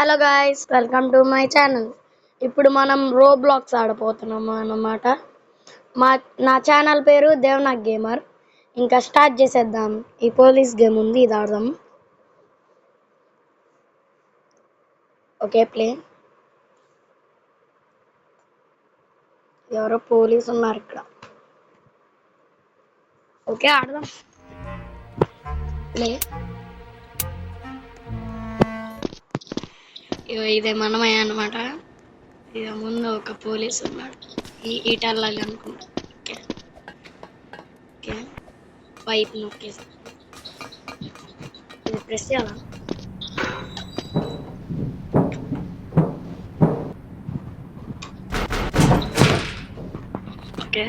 Hello guys, welcome to my channel. ఇప్పుడు మనం Roblox ఆడబోతున్నాము అన్నమాట. నా ఛానల్ పేరు దేవనాగ్ గేమర్. ఇంకా స్టార్ట్ చేసేద్దాం. ఈ పోలీస్ గేమ్ ఉంది, ఇది ఆడదాం. Okay, play. ఎవరో పోలీస్ ఉన్నారు ఇక్కడ. ఓకే, ఆడదాం. ప్లే. ఇదే మనమే అన్నమాట. ఇక ముందు ఒక పోలీస్ ఉన్నాడు, ఈటల్లాగా అనుకుంటా. ఓకే ఓకే, పైప్ నొక్కేసి ఇది ప్రెస్ చేయాలా? ఓకే,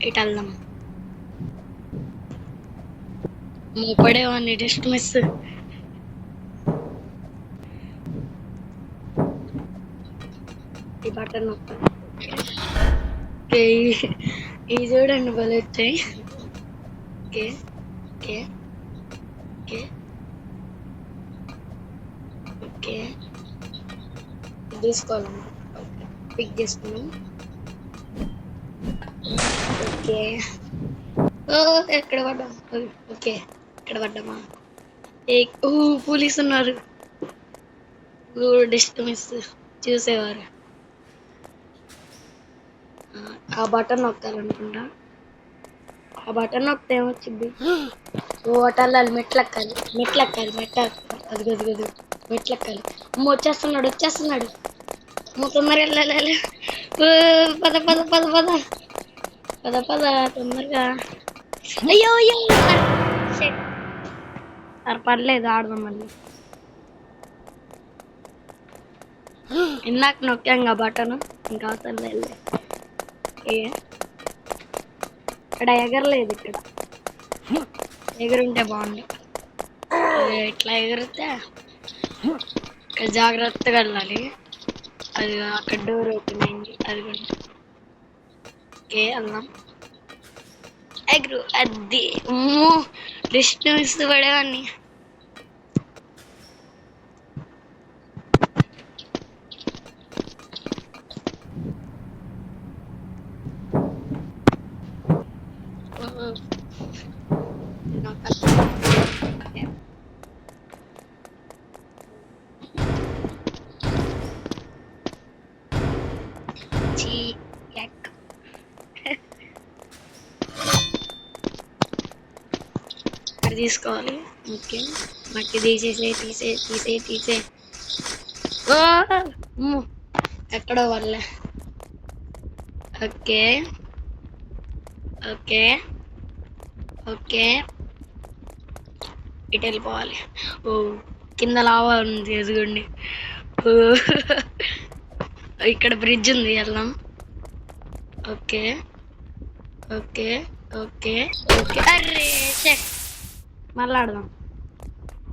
ఇటు వెళ్దాం. మూపడేవాడిని జస్ట్ మిస్. ఈ బటన్ నొక్కాలి. ఓకే, ఈ చూడండి భలే వచ్చాయి. ఓకే ఓకే ఓకే ఓకే, తీసుకోవాలమ్మా. ఓకే, పిక్ చేసుకున్నాం. ఓకే, ఎక్కడ పడ్డాం? ఓకే, ఎక్కడ పడ్డామా? పోలీసు ఉన్నారు. జస్ట్ మిస్, చూసేవారు. ఆ బటన్ నొక్కాలనుకుంటా. ఆ బటన్ నొక్కితే ఏమొచ్చింది? ఓటల్లాలి, మెట్లెక్కాలి. అది గది మెట్లెక్కాలి. వచ్చేస్తున్నాడు. తొందరగా వెళ్ళాలి. పద పద పద పద పద పద తొందరగా. అయ్యో సరే, పర్లేదు, ఆడదాం మళ్ళీ. ఇందాక నొక్కాం బటన్, ఇంకా అవసరం లేదు. ఇక్కడ ఎగరలేదు. ఇక్కడ ఎగురుంటే బాగుంది. ఇట్లా ఎగిరితే ఇక్కడ జాగ్రత్తగా వెళ్ళాలి. అది అక్కడ డోర్ ఓపెన్ అయింది, అది కూడా. ఓకే, వెళ్దాం. ఎగురు. అది లిస్ట్ మిస్ పడేవాడిని. తీసుకోవాలి. ఓకే, మట్టి తీసే. ఎక్కడో వాళ్ళే. ఓకే ఓకే ఓకే, ఇటు వెళ్ళిపోవాలి. కింద లావా ఉంది, ఎదుగుండి. ఇక్కడ బ్రిడ్జ్ ఉంది, వెళ్దాం. Okay okay okay okay, array మళ్ళీ ఆడదాం.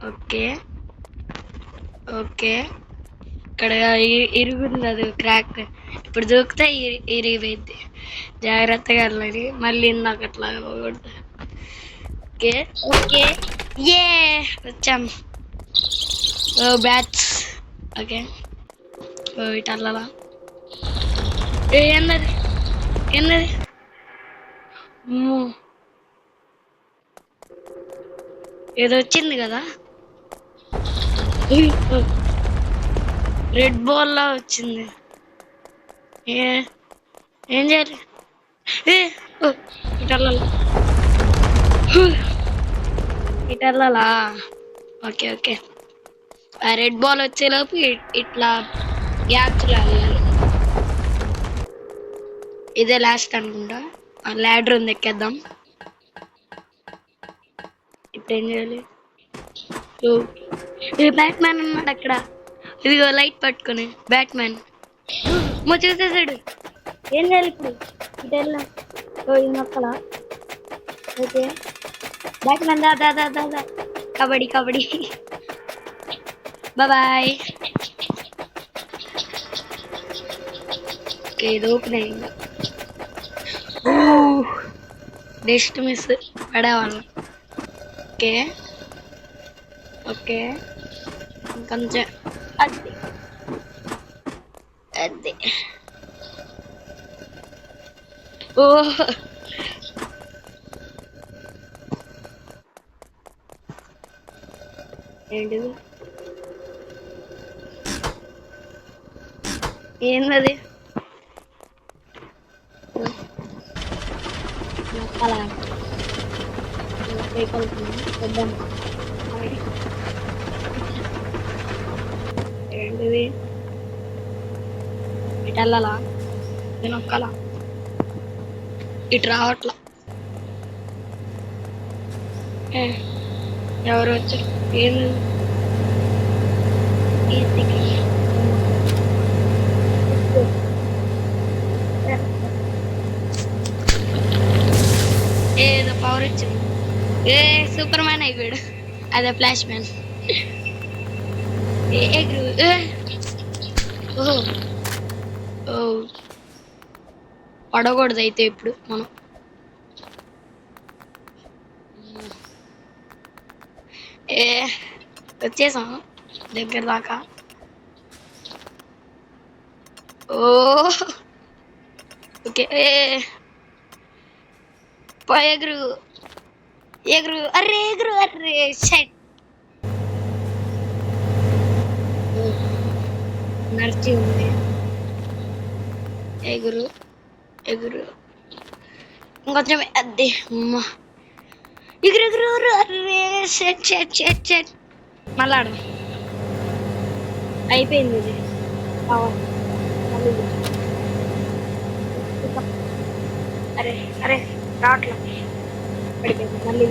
ఓకే ఓకే, ఇక్కడ ఇరుగుంది, అది క్రాక్. ఇప్పుడు దూకితే ఇరిగిపోయింది. జాగ్రత్తగా వెళ్ళాలి, మళ్ళీ ఇందాక అట్లా పోకూడదు. ఓకే ఓకే, వచ్చాం. బ్యాచ్. ఓకే, ఇటు వెళ్ళాలా? ఏందది? ఏదో వచ్చింది కదా, రెడ్ బాల్ లా వచ్చింది. ఏం చేయాలి? ఇటు వెళ్ళాలా? ఓకే ఓకే, ఆ రెడ్ బాల్ వచ్చేలోపు ఇట్లా గ్యాప్స్ వెళ్ళాలి. ఇదే లాస్ట్ అనుకుంటా. ఆ ల్యాడర్ ఉంది, ఎక్కేద్దాం. ఇప్పుడు ఏం చేయాలి? బ్యాట్మ్యాన్ ఉన్నాడు అక్కడ. ఇదిగో లైట్ పట్టుకుని బ్యాట్మ్యాన్ చూసేసాడు. ఏం చేయాలి ఇప్పుడు? ఇటు వెళ్ళాం. ఇది మొక్కలా. ఓకే, బ్యాట్మ్యాన్ దా. కబడ్డీ. బాయ్. ఓకే, ఇది ఓపెన్ అయింది. జస్ట్ మిస్ పడేవాళ్ళం. ఓకే ఓకే ఇంకొంచెం అది అది ఓ ఏంటిది ఏందది నొక్కాలా పెద్దాం ఏంటిది ఇటు వెళ్ళాలా ఇది నొక్కాలా ఇటు రావట్లా ఎవరు వచ్చారు ఏంది ఏదో పవర్ వచ్చింది ఏ సూపర్ మ్యాన్ అయిపోయాడు అదే ఫ్లాష్ మ్యాన్ ఓ పడకూడదు అయితే ఇప్పుడు మనం ఏ వచ్చేసాం దగ్గర దాకా ఓ ఓకే ఎగురు ఎగురు అర్రే ఎగురు అర్రే షట్ నడిచి ఉంది ఎగురు ఎగురు ఇంకొంచెం అద్దె అమ్మ ఎగురు ఎగురు array shut shut shut shut మళ్ళా అయిపోయింది ఇది అరే అరే రావట్లా పడిపోయింది మళ్ళీ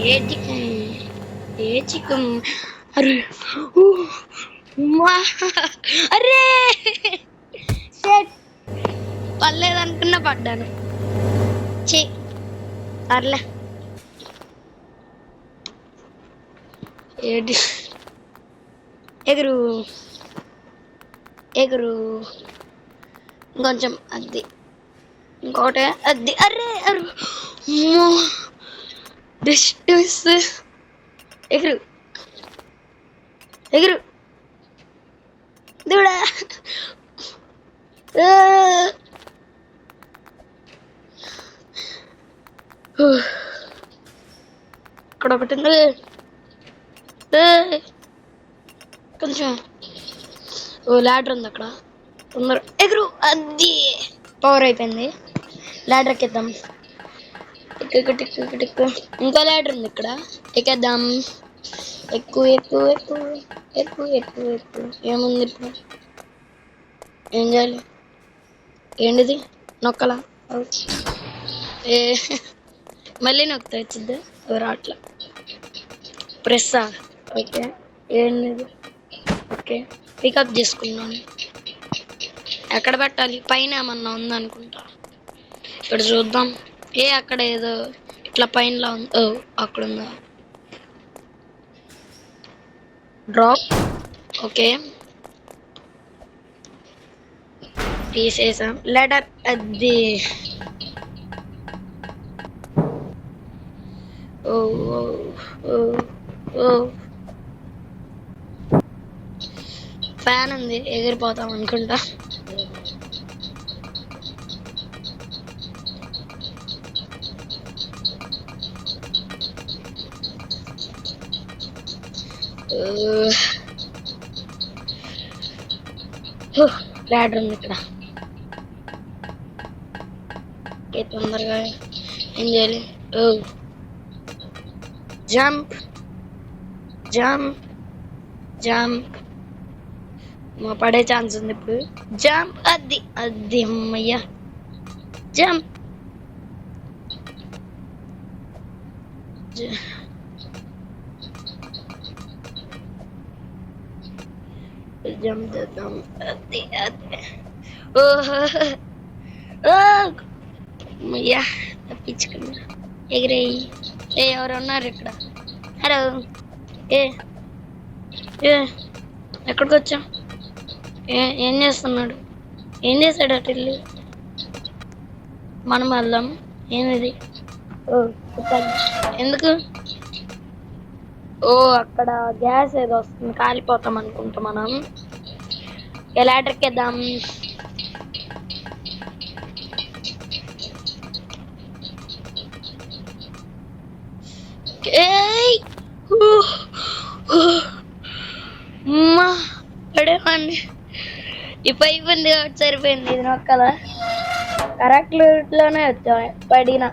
ఏ చికం ఏ చికం అరే అరే పర్లేదనుకున్నా పడ్డాను చే పర్లే ఏంటి ఎగురు ఎగురు ఇంకొంచెం అది ఇంకోటి అది అరే అరు డిస్టెన్స్ ఎగురు ఎగురు దూడా ఇక్కడ ఒకటి ఉంది కొంచెం ఓ ల్యాడర్ ఉంది అక్కడ తొందర ఎగురు అది పవర్ అయిపోయింది ల్యాడర్ ఎక్కేద్దాం టిక్కు టిక్కు టిక్కు ఇంకా ల్యాడర్ ఉంది ఇక్కడ ఎక్కేద్దాం ఎక్కువ ఎక్కువ ఎక్కువ ఎక్కువ ఎక్కువ ఎక్కువ ఏముంది ఇప్పుడు ఏం చేయాలి ఏంటిది నొక్కలా ఏ మళ్ళీ నొక్కుతా వచ్చింది రాట్లా ప్రెస్సా ఓకే ఏంటిది ఓకే పికప్ చేసుకున్నాను ఎక్కడ పెట్టాలి పైన ఏమన్నా ఉందనుకుంటా ఇక్కడ చూద్దాం అక్కడ ఏదో ఇట్లా పైనలా ఉంది ఓ అక్కడ ఉందా డ్రాప్ ఓకే తీసేసాం లెటర్ అది ఓ ఓ ఓ ఫ్యాన్ ఉంది ఎగిరిపోతాం అనుకుంటా ల్యాడర్ ఉంది ఇక్కడ తొందరగా ఏం చేయాలి ఓ జంప్ జంప్ జంప్ మా పడే ఛాన్స్ ఉంది ఇప్పుడు జంప్ అది అది అమ్మయ్యా జంప్ జంప్ చేద్దాం అది అది ఓహో అమ్మయ్యా తప్పించుకున్నా ఎగిరేయి ఎవరు ఉన్నారు ఇక్కడ హలో ఎక్కడికి వచ్చాం ఏం చేస్తున్నాడు ఏం చేశాడు అటు వెళ్ళి మనం వెళ్దాం. ఏంది? ఓ చెప్పండి. ఎందుకు? ఓ అక్కడ గ్యాస్ ఏదో వస్తుంది, కాలిపోతాం అనుకుంటా మనం. ఎలాంటికి వేద్దాం. ఏయ్! అమ్మా పడేవాడిని. ఈ పైపు ఉంది కాబట్టి సరిపోయింది. ఇది నొక్కదా? కరెక్ట్ లోనే వచ్చా పడినా.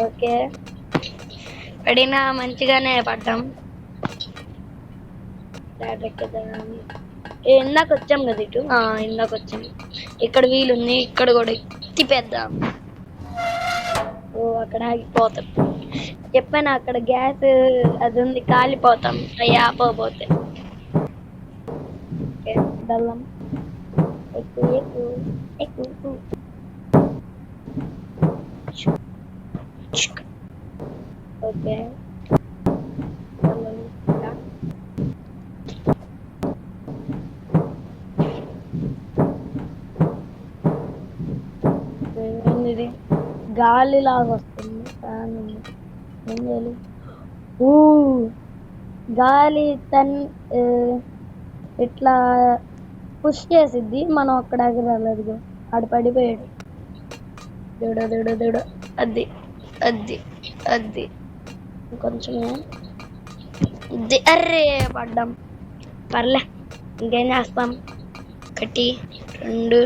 ఓకే, పడినా మంచిగానే పడ్డాం. ఇందాక వచ్చాం కదా ఇటు. ఇందాక వచ్చాం. ఇక్కడ వీలుంది, ఇక్కడ కూడా తిప్పేద్దాం. ఓ అక్కడ ఆగిపోతాం. చెప్పాను అక్కడ గ్యాస్ అది ఉంది, కాలిపోతాం అవి ఆపకపోతే. బెల్లం ఎక్కువ ఎక్కువ ఎక్కువ. ఓకే ఇది గాలి లాగా వస్తుంది. ఫ్యాన్ ఉంది, ఏం చేయాలి? ఊ గాలి ఇట్లా పుష్ చేసిద్ది, మనం అక్కడ ఎగరలేదు. ఆడు పడిపోయాడు. దూడ దూడ దూడ. అది అది అది కొంచెమే. అర్రే పడ్డాం. పర్లే, ఇంకేం చేస్తాం. 1 2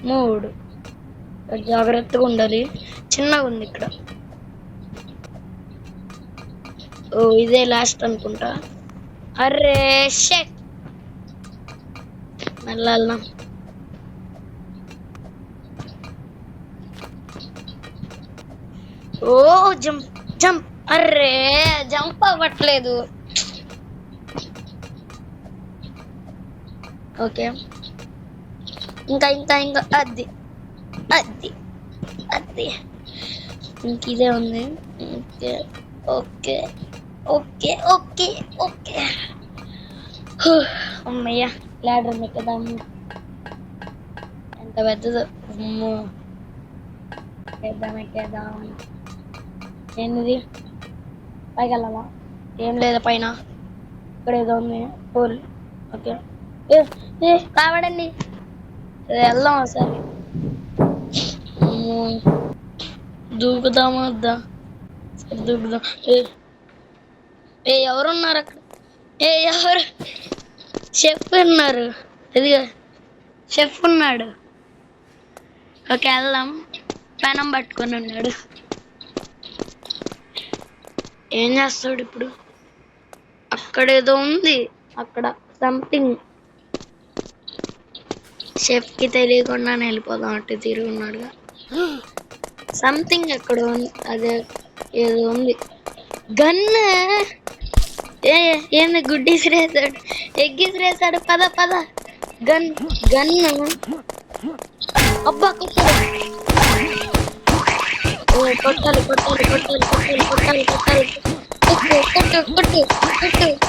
3. జాగ్రత్తగా ఉండాలి. చిన్నగా ఉంది ఇక్కడ. ఓ ఇదే లాస్ట్ అనుకుంటా. Array shut. మళ్ళా ఓ జంప్ జంప్. అర్రే జంప్ అవ్వట్లేదు. ఓకే, ఇంకా ఇంకా ఇంకా. అది అది అది ఇంక ఇదే ఉంది. Okay okay okay okay okay. అమ్మయ్య, లాడర్ ఎక్కదాం. ఎంత పెద్దదో. ఎక్కేద్దాం ఎక్కేద్దాం. ఏంది? పైకి వెళ్ళాలా? ఏం లేదా పైన. ఇక్కడ ఏదో ఉంది పోల్. ఓకే కావడండి, వెళ్దాం ఒకసారి. దూకుదామా వద్దా? సరే దూకుదాం. ఎవరున్నారు అక్కడ? ఎవరు? షెఫ్ ఉన్నారు. ఇదిగా షెఫ్ ఉన్నాడు. ఓకే వెళ్దాం. పెనం పట్టుకొని ఉన్నాడు. ఏం చేస్తాడు ఇప్పుడు? అక్కడ ఏదో ఉంది, అక్కడ సంథింగ్. షెఫ్ కి తెలియకుండానే వెళ్ళిపోదాం. అటు తిరిగి ఉన్నాడుగా. సంథింగ్ ఎక్కడ ఉంది, అదే ఏదో ఉంది. గన్. ఏంది? గుడ్డి ఇసిరేసాడు, ఎగ్గి ఇసిరేసాడు. పద పద. Gun gun. అబ్బా కొట్టాలి కొట్టాలి కొట్టాలి కొట్టాలి కొట్టాలి కొట్టాలి కొట్టాలి. కొట్టు కొట్టు కొట్టు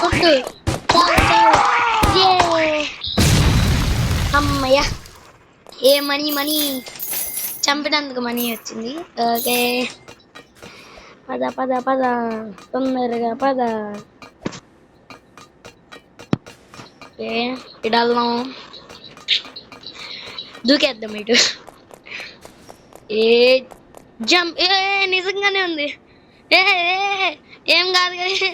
కొట్టు కొట్టు. అమ్మయ్య, ఏ మనీ మనీ. చంపినందుకు మనీ వచ్చింది. ఓకే పద పద పద, తొందరగా పద. ఓకే ఇటు వెళ్దాం. దూకేద్దాం ఇటు. ఏ జంప్. నిజంగానే ఉంది. ఏం కాదు కానీ.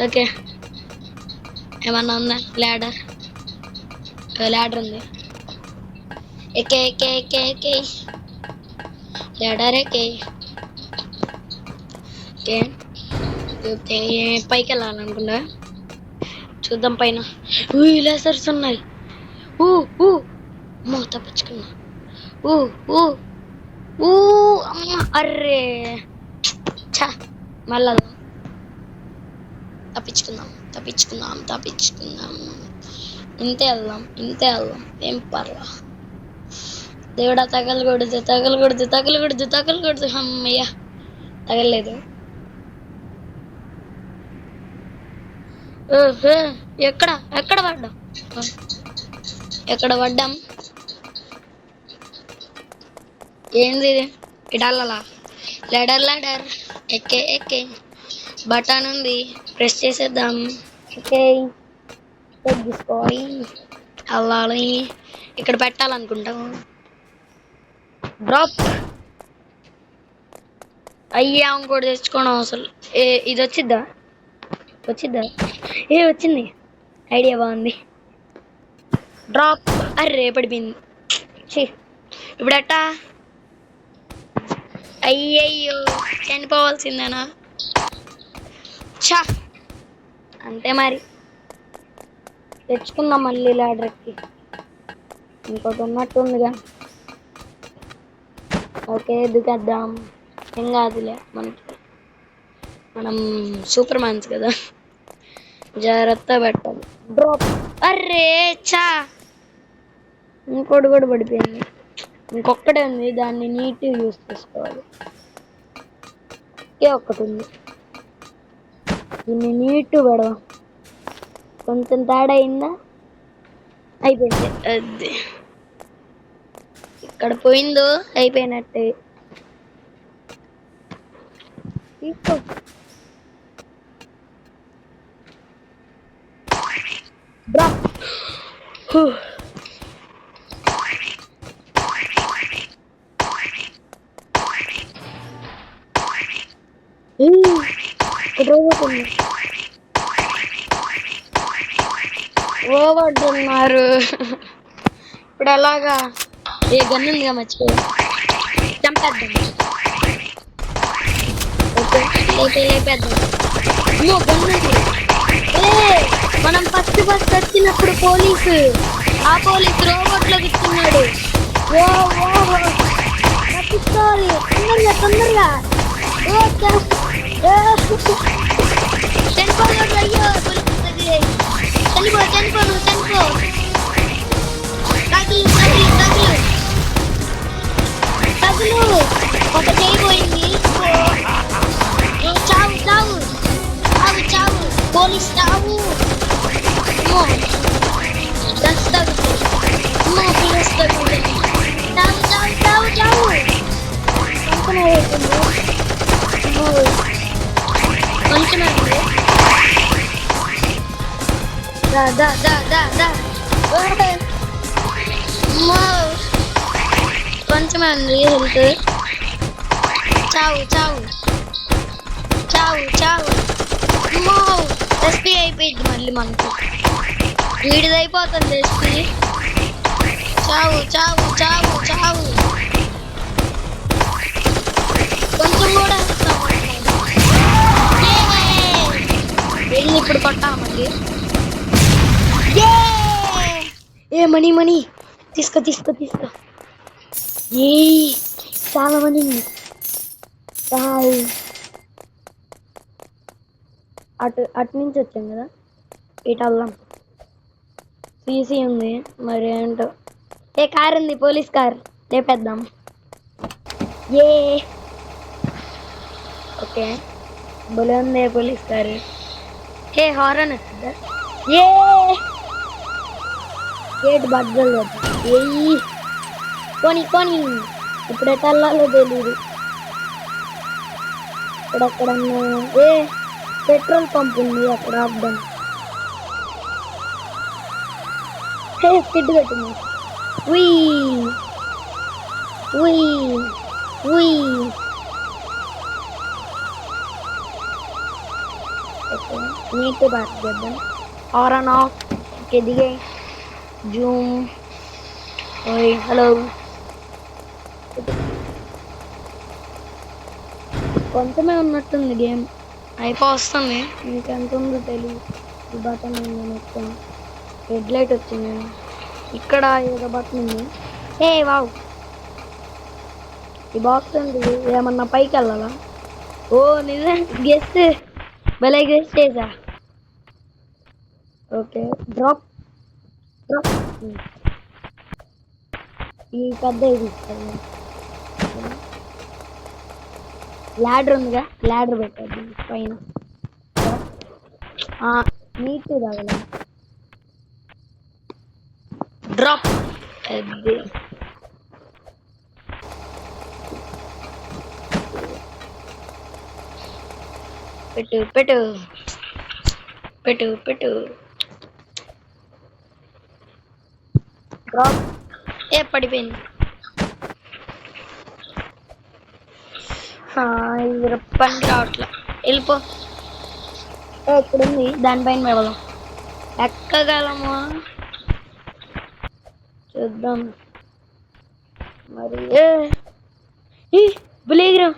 ఓకే ఏమన్నా ఉందా? ల్యాడర్. ల్యాడర్ ఉంది. ఎక్కే ఎక్కే ఎక్కే ఎక్కే. ల్యాడర్ ఎక్కే. ఓకే ఓకే పైకి వెళ్ళాలనుకున్నా. చూద్దాం పైన. లేసర్స్ ఉన్నాయి. అమ్మ తప్పించుకున్నా. అమ్మ అర్రే చా. మళ్ళా తప్పించుకుందాం తప్పించుకుందాం తప్పించుకుందాం. ఇంతే వెళ్దాం ఇంతే వెళ్దాం. ఏం పర్లా. దేవుడా తగలకూడదు తగలకూడదు తగలకూడదు తగలకూడదు. అమ్మయ్య తగలలేదు. ఎక్కడ ఎక్కడ పడ్డా? ఎక్కడ పడ్డాం. ఏంది ఇది? ఇటాలలా లెడర్ లెడర్ ఎక్కే ఎక్కే బటన్ ఉంది, ప్రెస్ చేసేద్దాం. ఓకే తీసుకోవాలి, అల్లాలి. ఇక్కడ పెట్టాలనుకుంటాం. డ్రాప్ అయ్యా, ఇంకోటి తెచ్చుకోవడం అసలు. ఇది వచ్చిద్దా? వచ్చింది. ఐడియా బాగుంది. డ్రాప్. అర్రే పడిపోయింది. ఇప్పుడు ఎట్టా? అయ్యయ్యో, చనిపోవాల్సిందేనా? చా, అంతే మరి. తెచ్చుకుందాం మళ్ళీ లాడర్కి. ఇంకోటి ఉన్నట్టుందిగా. ఓకే దిగేద్దాం. ఏం కాదులే, మనం సూపర్ మ్యాన్స్ కదా, జాగ్రత్త పెట్టాలి. డ్రాప్. అర్రే చా, ఇంకోటి కూడా పడిపోయింది. ఇంకొక్కటే ఉంది, దాన్ని నీట్గా యూస్ చేసుకోవాలి. ఒక్కటి ఉంది, దీన్ని నీట్గా పెడదాం. కొంచెం తేడా అయిందా? అయిపోయింది. అది ఇక్కడ పోయిందో అయిపోయినట్టే. తీసుకో. డ్రాప్. ఓవడ్డున్నారు. ఇప్పుడు ఎలాగా? ఏ గన్ను ఉందిగా, మర్చిపోయా. చంపేద్దాం. ఓకే లేపేద్దాం. మనం ఫస్ట్ వచ్చినప్పుడు ఆ పోలీసు రోబోట్ లో ఇస్తున్నాడు. తొందరగా చనిపోయాడు. అయ్యో చనిపో. తగులు ఒక చేయబోయింది. చావు పోలీస్ చావు. కొంచెమే ఉంది హెల్త్. చావు. ఎస్పీ అయిపోయింది మళ్ళీ మనకు. వీడిది అయిపోతుంది ఎస్పీ. చావు. కొంచెం కూడా వెళ్ళి ఇప్పుడు కొట్టామండి. మనీ తీసుకో. చాలా మనీ. అటు నుంచి వచ్చాం కదా, ఇటు వెళ్దాం. సీసీ ఉంది మరి ఏంటో. కార్ ఉంది, పోలీస్ కార్. లేపేద్దాం. ఓకే భలే ఉంది పోలీస్ కారు. హారన్ వచ్చిందా? గేట్ బద్దలు కొని. ఇప్పుడు ఎట్లా వెళ్ళాలో తెలియదు. ఇక్కడెక్కడన్నా పెట్రోల్ పంప్ ఉంది, అక్కడ ఆపుదాం. స్కిడ్ పెట్టింది. నీట్ పార్క్ చేద్దాం. Horn of. దిగే జూమ్. హలో. కొంచెమే ఉన్నట్టుంది గేమ్. అయిపోతుంది. ఇంకెంత ఉందో తెలియదు. ఈ బటన్ మొత్తం రెడ్ లైట్ వచ్చింది. ఇక్కడ ఏదో బటన్ ఉంది. వావ్, ఈ బాక్స్ ఉంది. ఏమన్నా పైకి వెళ్ళాలా? నిజం గెస్ట్. భలే గెస్ట్ చేసా. Okay drop. ఈ పెద్ద తీసుకోండి. ల్యాడర్ ఉందిగా, ల్యాడర్ పెట్టద్దు పైన. నీట్ తగల. డ్రాప్ పెట్టు పెట్టు పెట్టు పెట్టు డ్రాప్ పడిపోయింది. ఇది పని రావట్లే, వెళ్ళిపో. ఎక్కడుంది? దానిపైన వెళ్దాం. ఎక్కగలమా చూద్దాం. మరి బులేగిరా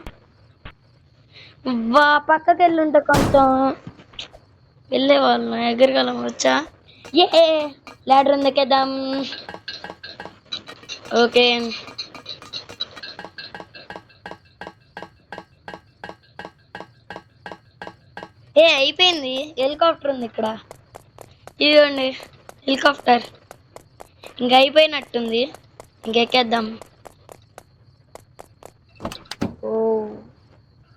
పక్కకి వెళ్ళుంటే కొంచెం వెళ్ళేవాళ్ళం, ఎగరగలం. వచ్చా లాడర్ ఉందకేద్దాం. ఓకే అయిపోయింది. హెలికాప్టర్ ఉంది ఇక్కడ, ఇదిగోండి హెలికాప్టర్. ఇంక అయిపోయినట్టుంది, ఇంకెక్కేద్దాం. ఓ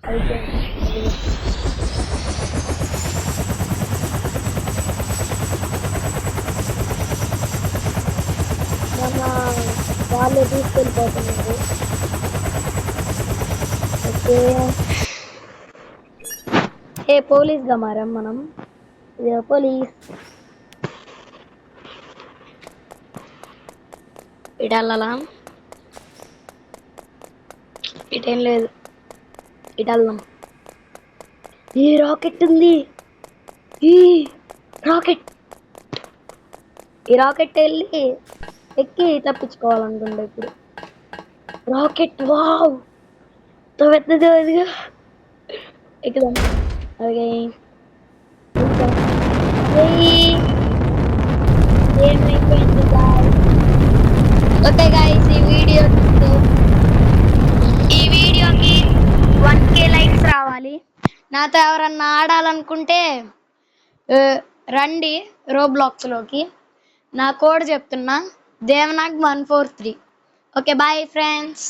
అయిపోయింది. మన వాళ్ళు తీసుకెళ్ళిపోతున్నారు. ఓకే పోలీస్గా మారాం మనం. పోలీస్ ఇటల్లా ఇటేం లేదు, ఇటల్లాం. ఈ రాకెట్ ఉంది, ఈ రాకెట్ వెళ్ళి ఎక్కి తప్పించుకోవాలనుకుంటా ఇప్పుడు. రాకెట్ వావ్ పెద్దది అదిగా ఎక్కుదాం. అలాగే ఏమైపోయింది గాయ్స్? ఓకే గాయ్స్, ఈ వీడియోకి 1K లైక్స్ రావాలి. నాతో ఎవరన్నా ఆడాలనుకుంటే రండి రోబ్లాక్స్లోకి. నా కోడ్ చెప్తున్నా, దేవనాగ్ 143. Okay bye friends.